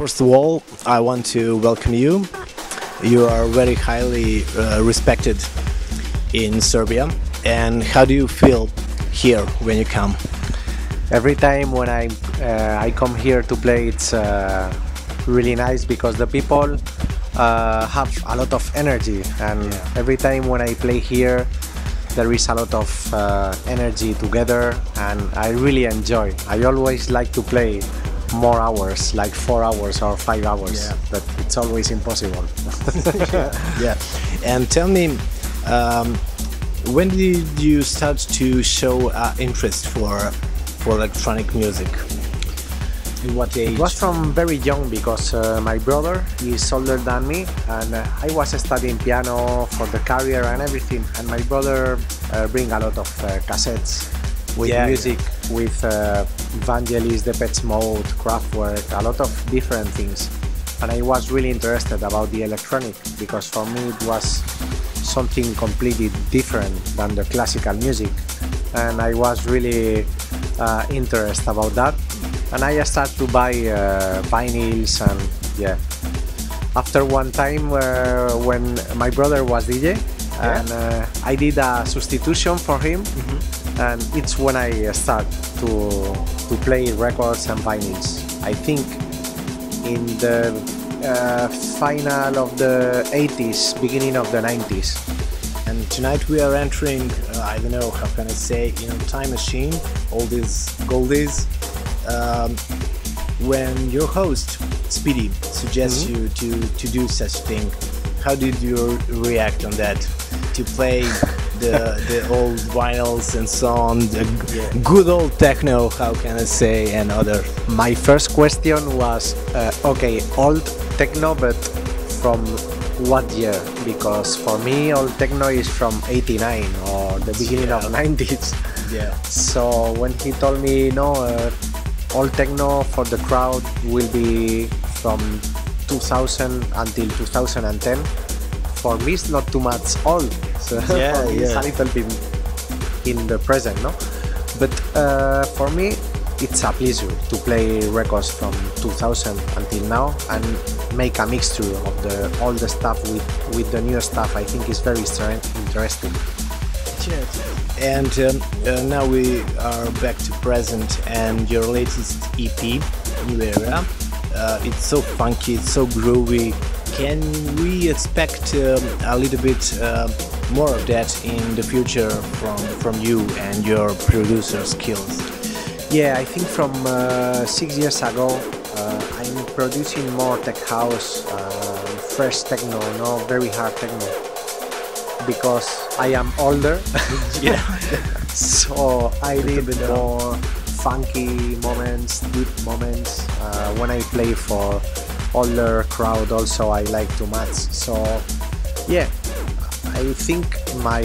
first of all, I want to welcome you. You are very highly respected in Serbia. And how do you feel here when you come? Every time when I come here to play, it's really nice because the people have a lot of energy, and every time when I play here, there is a lot of energy together, and I really enjoy. I always like to play more hours, like 4 hours or 5 hours, but it's always impossible. Yeah. And tell me, when did you start to show interest for electronic music? In what age? It was from very young because my brother is older than me, and I was studying piano for the career and everything, and my brother bring a lot of cassettes with music, with Vangelis, Depeche Mode, Kraftwerk, a lot of different things, and I was really interested about the electronic because for me it was something completely different than the classical music, and I was really interested about that. And I started to buy vinyls, and after one time when my brother was DJ, and I did a substitution for him, and it's when I start to play records and vinyls. I think in the final of the 80s, beginning of the 90s. And tonight we are entering, I don't know, how can I say, time machine, all these goldies. When your host Speedy suggests you to do such thing, how did you react on that? To play the old vinyls and so on, the good old techno, how can I say, and other. My first question was, okay, old techno, but from what year? Because for me, old techno is from '89 or the beginning of the 90s. Yeah. So when he told me, no, all techno for the crowd will be from 2000 until 2010. For me, it's not too much old. So for me, it's a little bit in the present, no? But for me, it's a pleasure to play records from 2000 until now and make a mixture of all the stuff with the new stuff. I think it's very interesting. And now we are back to present and your latest EP, New Era. It's so funky, it's so groovy. Can we expect a little bit more of that in the future from you and your producer skills? Yeah, I think from 6 years ago I'm producing more tech house, fresh techno, no very hard techno. Because I am older, so I need more funky moments, deep moments. When I play for older crowd, also I like to match. So yeah, I think my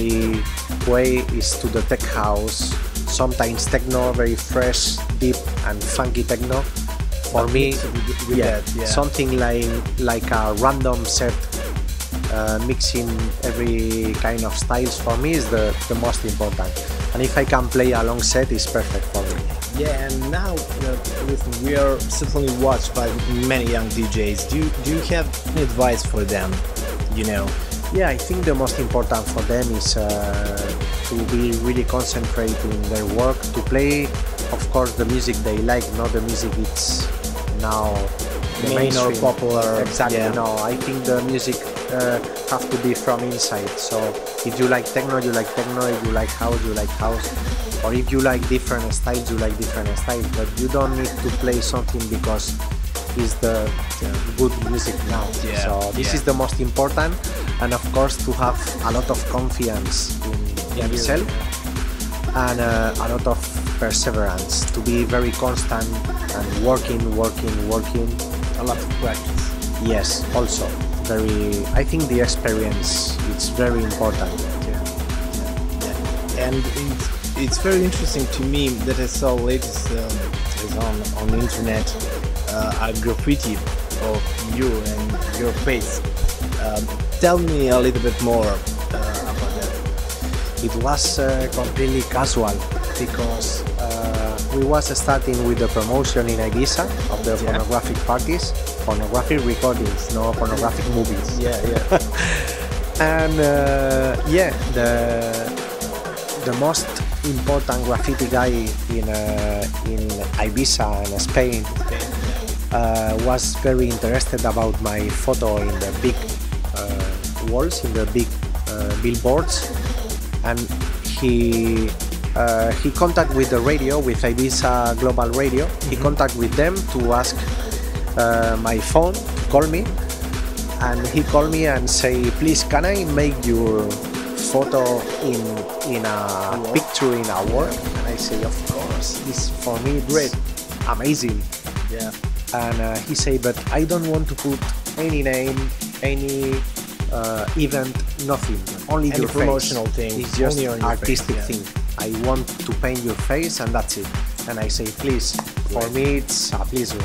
way is to the tech house. Sometimes techno, very fresh, deep, and funky techno. For me, something like a random set. Mixing every kind of styles for me is the most important, and if I can play a long set, it's perfect for me. Yeah, and now listen, we are certainly watched by many young DJs. Do you have any advice for them? Yeah, I think the most important for them is to be really concentrated in their work, to play, of course, the music they like, not the music it's now the main or popular. Exactly. No, I think the music have to be from inside. So if you like techno, you like techno. If you like house, you like house. Or if you like different styles, you like different styles. But you don't need to play something because it's the good music now. So this is the most important, and of course to have a lot of confidence in yourself and a lot of perseverance, to be very constant and working. A lot of practice. Yes, also I think the experience is very important. And it's very interesting to me that I saw latest on the internet a graffiti of you and your face. Tell me a little bit more about that. It was completely casual because We was starting with the promotion in Ibiza of the pornographic parties, pornographic recordings, no pornographic movies. Yeah. And yeah, the most important graffiti guy in Ibiza and Spain was very interested about my photo in the big walls, in the big billboards, and he contact with the radio, with Ibiza Global Radio. He contact with them to ask my phone to call me, and he called me and say, please, can I make your photo in a picture in our work? And I say, of course, this for me it's great, amazing. Yeah. And he said, but I don't want to put any name, any event, nothing, only Any your promotional face. thing, It's just only on your artistic face, thing. I want to paint your face and that's it. And I say, please, for me it's a pleasure.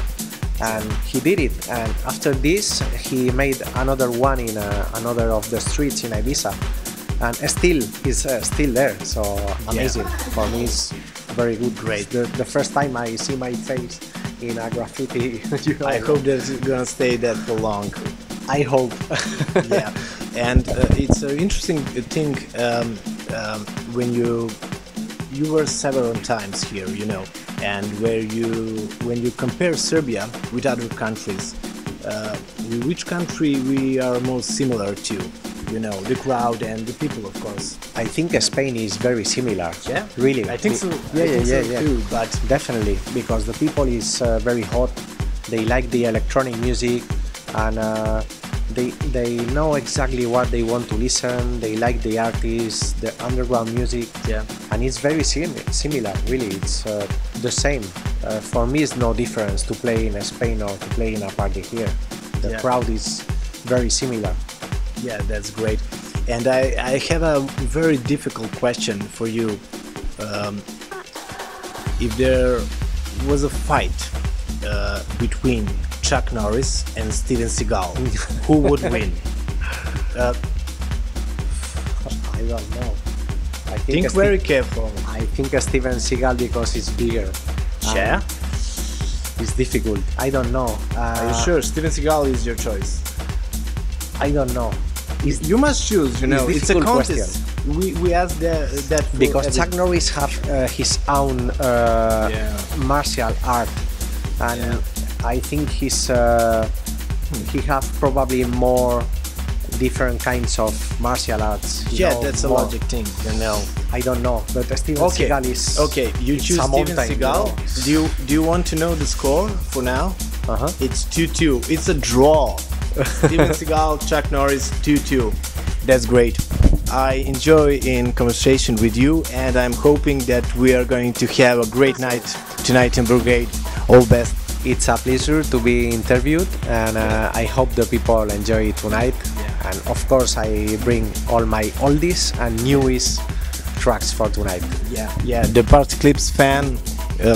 And he did it. And after this, he made another one in another of the streets in Ibiza, and still is still there. So amazing. For me, it's very good. Great. The first time I see my face in a graffiti. I hope that it's gonna stay that for long. I hope. Yeah, and it's an interesting thing when you were several times here, you know, and when you compare Serbia with other countries, which country we are most similar to? You know, the crowd and the people, of course. I think Spain is very similar. Yeah, really. I think so. Yeah. Too, but definitely, because the people is very hot. They like the electronic music, and they know exactly what they want to listen. They like the artists, the underground music. Yeah, and it's very similar. Really, it's the same. For me, it's no difference to play in Spain or to play in a party here. The crowd is very similar. Yeah, that's great. And I have a very difficult question for you. If there was a fight between Chuck Norris and Steven Seagal, who would win? I don't know. I Think very careful. I think Steven Seagal because he's bigger. Yeah? It's difficult. I don't know. Are you sure Steven Seagal is your choice? I don't know. You must choose, you know, it's a contest. We asked that for because Chuck Norris have his own martial art, and I think he have probably more different kinds of martial arts. That's a logic thing, you know. I don't know, but Steven Seagal is you choose Steven Seagal. You know? Do you want to know the score for now? It's 2-2. It's a draw. Steven Seagal, Chuck Norris, 2-2. That's great. I enjoy in conversation with you, and I'm hoping that we are going to have a great night tonight in Brigade. All best. It's a pleasure to be interviewed, and I hope the people enjoy it tonight. And of course, I bring all my oldies and newest tracks for tonight. Yeah. The Party Clips fan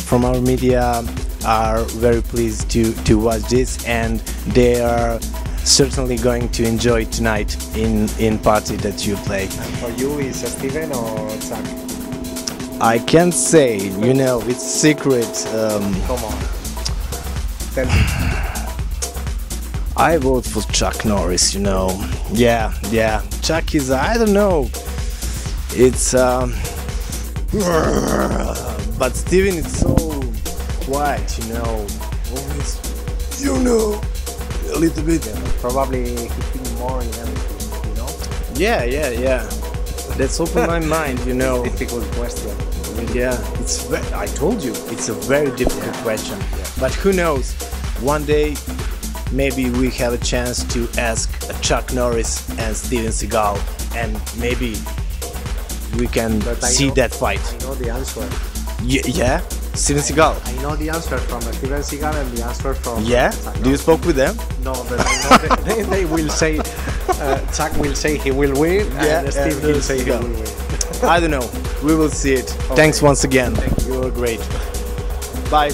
from our media are very pleased to watch this, and they are certainly going to enjoy tonight in party that you play. And for you, is Steven or Chuck? I can't say, you know, it's secret. Come on, tell me. I vote for Chuck Norris, you know. Yeah. Chuck is, I don't know. It's but Steven is so quiet, you know. Always, you know. A little bit. Probably hitting more in everything, you know? Yeah. Let's open my mind, you know. Difficult question. Yeah, I told you, it's a very difficult question. But who knows, one day maybe we have a chance to ask Chuck Norris and Steven Seagal, and maybe we can see that fight. I know the answer. Yeah? Steven Seagal? I know the answer from Steven Seagal and the answer from Chuck. Do you spoke with them? No, but I know they will say, Chuck will say he will win, and Steve will say he will win. I don't know, we will see it. Thanks once again, you were great. Bye.